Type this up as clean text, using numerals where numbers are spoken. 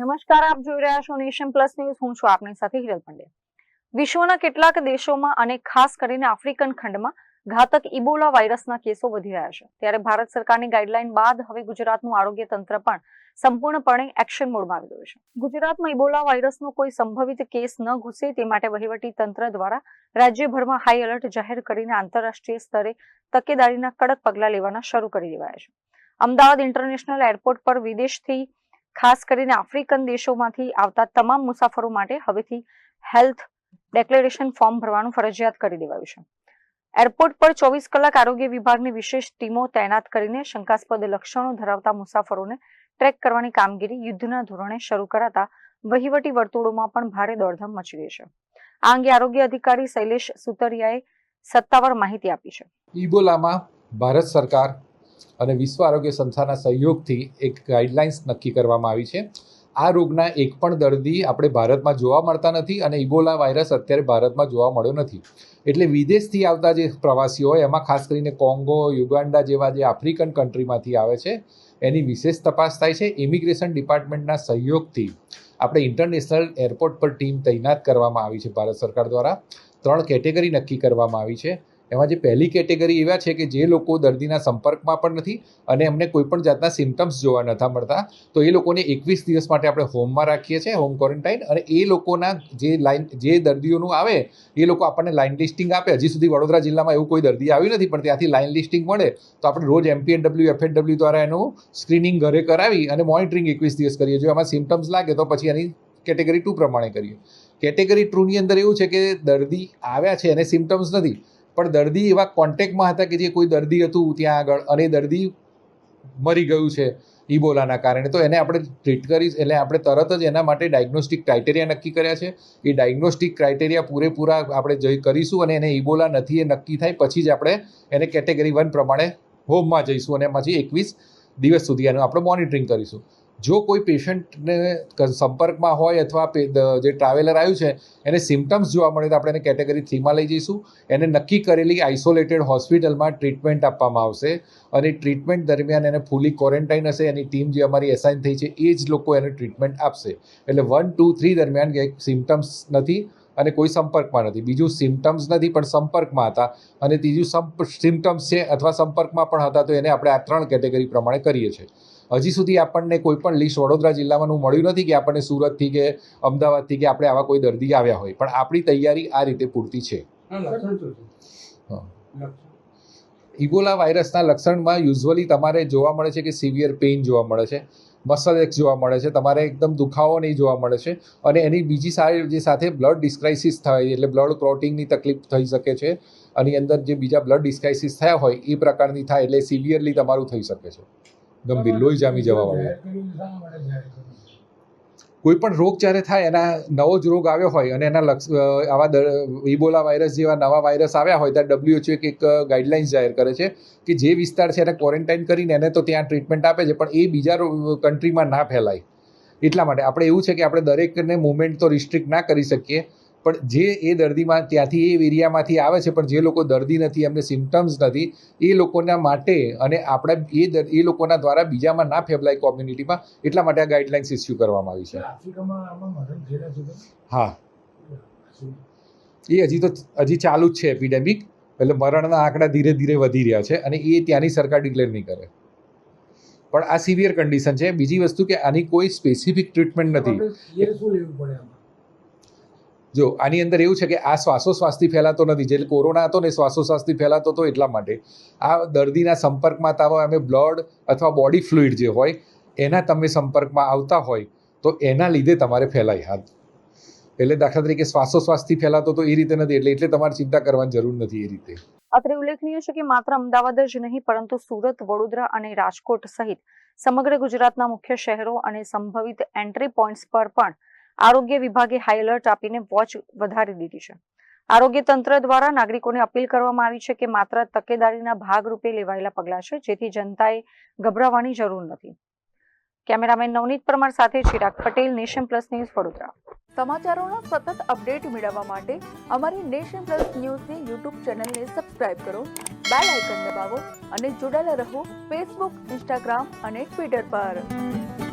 નમસ્કાર, આપ જોઈ રહ્યા છો નેશન પ્લસ ન્યૂઝ. હું છું આપની સાથે હિરલ પંડ્યા. વિશ્વના કેટલાક દેશોમાં અને ખાસ કરીને આફ્રિકન ખંડમાં ઘાતક ઇબોલા વાયરસના કેસો વધી રહ્યા છે. ત્યારે ભારત સરકારની ગાઈડલાઈન બાદ હવે ગુજરાતનું આરોગ્ય તંત્ર પણ સંપૂર્ણપણે એક્શન મોડમાં આવી ગયું છે. ગુજરાતમાં ઇબોલા વાયરસનો કોઈ સંભવિત કેસ ન ઘૂસે તે માટે વહીવટી તંત્ર દ્વારા રાજ્યભરમાં હાઈ એલર્ટ જાહેર કરીને આંતરરાષ્ટ્રીય સ્તરે તકેદારીના કડક પગલાં લેવાના શરૂ કરી દેવાયા છે. અમદાવાદ ઇન્ટરનેશનલ એરપોર્ટ પર વિદેશથી ખાસ કરીને આફ્રિકન દેશોમાંથી આવતા તમામ મુસાફરો માટે હવેથી હેલ્થ ડિક્લેરેશન ફોર્મ ભરવાનું ફરજિયાત કરી દેવાયું છે. એરપોર્ટ પર 24 કલાક આરોગ્ય વિભાગની વિશેષ ટીમો તૈનાત કરીને શંકાસ્પદ લક્ષણો ધરાવતા મુસાફરોને ટ્રેક કરવાની કામગીરી યુદ્ધના ધોરણે શરૂ કરાતા વહીવટી વર્તુળોમાં પણ ભારે દોડધામ મચી ગઈ છે. આ અંગે આરોગ્ય અધિકારી શૈલેષ સુતરિયાએ સત્તાવાર માહિતી આપી છે. ઇબોલામાં ભારત સરકાર અને વિશ્વ આરોગ્ય સંસ્થાના સહયોગથી એક ગાઈડલાઇન્સ નક્કી કરવામાં આવી છે. આ રોગના એક પણ દર્દી આપણે ભારતમાં જોવા મળતા નથી અને ઇબોલા વાયરસ અત્યારે ભારતમાં જોવા મળ્યો નથી. એટલે વિદેશથી આવતા જે પ્રવાસીઓ હોય એમાં ખાસ કરીને કોંગો, યુગાન્ડા જેવા જે આફ્રિકન કન્ટ્રીમાંથી આવે છે એની વિશેષ તપાસ થાય છે. ઇમિગ્રેશન ડિપાર્ટમેન્ટના સહયોગથી આપણે ઇન્ટરનેશનલ એરપોર્ટ પર ટીમ તૈનાત કરવામાં આવી છે. ભારત સરકાર દ્વારા 3 કેટેગરી નક્કી કરવામાં આવી છે. એમાં જે પહેલી કેટેગરી એવા છે કે જે લોકો દર્દીના સંપર્કમાં પણ નથી અને એમને કોઈ પણ જાતના સિમ્ટમ્સ જોવા નથી મળતા, તો એ લોકોને 21 દિવસ માટે આપણે હોમમાં રાખીએ છીએ, હોમ ક્વોરન્ટાઇન. અને એ લોકોના જે દર્દીઓનું આવે એ લોકો આપણને લાઇન લિસ્ટિંગ આપે. હજી સુધી વડોદરા જિલ્લામાં એવું કોઈ દર્દી આવ્યું નથી, પણ ત્યાંથી લાઇન લિસ્ટિંગ મળે તો આપણે રોજ MPNW, FHW દ્વારા એનું સ્ક્રીનિંગ ઘરે કરાવી અને મોનિટરિંગ 21 દિવસ કરીએ. જો એમાં સિમ્ટમ્સ લાગે તો પછી એની કેટેગરી 2 પ્રમાણે કરીએ. કેટેગરી 2ની અંદર એવું છે કે દર્દી આવ્યા છે એને સિમ્ટમ્સ નથી, પણ દર્દી એવા કોન્ટેક્ટમાં હતા કે જે કોઈ દર્દી હતું ત્યાં આગળ અને દર્દી મરી ગયું છે ઇબોલાના કારણે, તો એને આપણે ટ્રીટ કરી. એટલે આપણે તરત જ એના માટે ડાયગ્નોસ્ટિક ક્રાઇટેરિયા નક્કી કર્યા છે. એ ડાયગ્નોસ્ટિક ક્રાઇટેરિયા પૂરેપૂરા આપણે કરીશું અને એને ઇબોલા નથી એ નક્કી થાય પછી જ આપણે એને કેટેગરી 1 પ્રમાણે હોમમાં જઈશું અને એમાંથી 21 દિવસ સુધી એનું આપણે મોનિટરિંગ કરીશું. જો કોઈ પેશન્ટને સંપર્કમાં હોય અથવા જે ટ્રાવેલર આવ્યું છે એને સિમ્ટમ્સ જોવા મળે તો આપણે એને કેટેગરી 3માં લઈ જઈશું. એને નક્કી કરેલી આઇસોલેટેડ હોસ્પિટલમાં ટ્રીટમેન્ટ આપવામાં આવશે અને ટ્રીટમેન્ટ દરમિયાન એને ફૂલી ક્વોરન્ટાઇન હશે. એની ટીમ જે અમારી એસાઇન થઈ છે એ જ લોકો એને ટ્રીટમેન્ટ આપશે. એટલે 1, 2, 3 દરમિયાન એક સિમ્ટમ્સ નથી અને કોઈ સંપર્કમાં નથી, બીજું સિમ્ટમ્સ નથી પણ સંપર્કમાં હતા, અને ત્રીજું સિમ્ટમ્સ છે અથવા સંપર્કમાં પણ હતા, તો એને આપણે આ 3 કેટેગરી પ્રમાણે કરીએ છીએ. હજી સુધી આપણને કોઈ પણ લિસ્ટ વડોદરા જિલ્લામાં મળ્યું નથી કે આપણને સુરતથી કે અમદાવાદથી કે આપણે આવા કોઈ દર્દી આવ્યા હોય, પણ આપણી તૈયારી આ રીતે પૂરતી છે. ઇબોલા વાયરસના લક્ષણમાં યુઝ્યુઅલી તમારે જોવા મળે છે કે સિવિયર પેઇન જોવા મળે છે, મસલ એક્સ જોવા મળે છે, તમારે એકદમ દુખાવો નહીં જોવા મળે છે, અને એની બીજી સાથે બ્લડ ડિસ્ક્રાઇસિસ થાય એટલે બ્લડ ક્લોટિંગની તકલીફ થઈ શકે છે. આની અંદર જે બીજા બ્લડ ડિસ્ક્રાઇસિસ થયા હોય એ પ્રકારની થાય એટલે સિવિયરલી તમારું થઈ શકે છે, ગંભીર લોહી જામી જવાવાળું. કોઈ પણ રોગ જ્યારે થાય, એના નવો જ રોગ આવ્યો હોય અને એના આવા ઇબોલા વાયરસ જેવા નવા વાયરસ આવ્યા હોય ત્યારે WHO એક ગાઈડલાઇન્સ જાહેર કરે છે કે જે વિસ્તાર છે એને ક્વોરન્ટાઇન કરીને એને તો ત્યાં ટ્રીટમેન્ટ આપે છે, પણ એ બીજા કન્ટ્રીમાં ના ફેલાય. એટલા માટે આપણે એવું છે કે આપણે દરેકને મૂવમેન્ટ તો રિસ્ટ્રિક્ટ ના કરી શકીએ, પણ જે એ દર્દીમાં ત્યાંથી એ એરિયામાંથી આવે છે પણ જે લોકો દર્દી નથી, એમને સિમ્ટમ્સ નથી, એ લોકોના માટે અને આપણે એ લોકોના દ્વારા બીજામાં ના ફેલાય કોમ્યુનિટીમાં, એટલા માટે આ ગાઈડલાઇન્સ ઇસ્યુ કરવામાં આવી છે. હા, એ હજી ચાલુ જ છે એપિડેમિક, એટલે મરણના આંકડા ધીરે ધીરે વધી રહ્યા છે અને એ ત્યાંની સરકાર ડિક્લેર નહીં કરે. પણ આ સિવિયર કન્ડિશન છે. બીજી વસ્તુ કે આની કોઈ સ્પેસિફિક ટ્રીટમેન્ટ નથી. જો આની અંદર એવું છે કે આ શ્વાસોશ્વાસથી ફેલાતો નથી. જે કોરોના હતો ને શ્વાસોશ્વાસથી ફેલાતો હતો, એટલા માટે આ દર્દીના સંપર્કમાં તમે બ્લડ અથવા બોડી ફ્લુઇડ જે હોય એના તમે સંપર્કમાં આવતા હોય તો એના લીધે તમારે ફેલાય. હાથ એટલે દાખલા તરીકે શ્વાસોશ્વાસથી ફેલાતો તો એ રીતે નથી, એટલે તમારે ચિંતા કરવાની જરૂર નથી. એ રીતે અત્રે ઉલ્લેખનીય છે કે માત્ર અમદાવાદ જ નહીં પરંતુ સુરત, વડોદરા અને રાજકોટ સહિત સમગ્ર ગુજરાતના મુખ્ય શહેરો અને સંભવિત એન્ટ્રી પોઈન્ટ્સ પર પણ આરોગ્ય વિભાગે હાઈ એલર્ટ આપીને વોચ વધારી દીધી છે. આરોગ્ય તંત્ર દ્વારા નાગરિકોને અપીલ કરવામાં આવી છે કે માત્ર તકેદારીના ભાગરૂપે લેવાયેલા પગલાં છે, જેથી જનતાએ ગભરાવાની જરૂર નથી. કેમેરામેન નવનીત પરમાર સાથે Chirag Patel, Nation Plus News, Vadodara. સમાચારોના સતત અપડેટ મેળવવા માટે અમારી નેશન પ્લસ ન્યૂઝની યુટ્યુબ ચેનલને સબસ્ક્રાઇબ કરો, બેલ આઇકન દબાવો અને જોડાયેલા રહો ફેસબુક, ઇન્સ્ટાગ્રામ અને ટ્વિટર પર.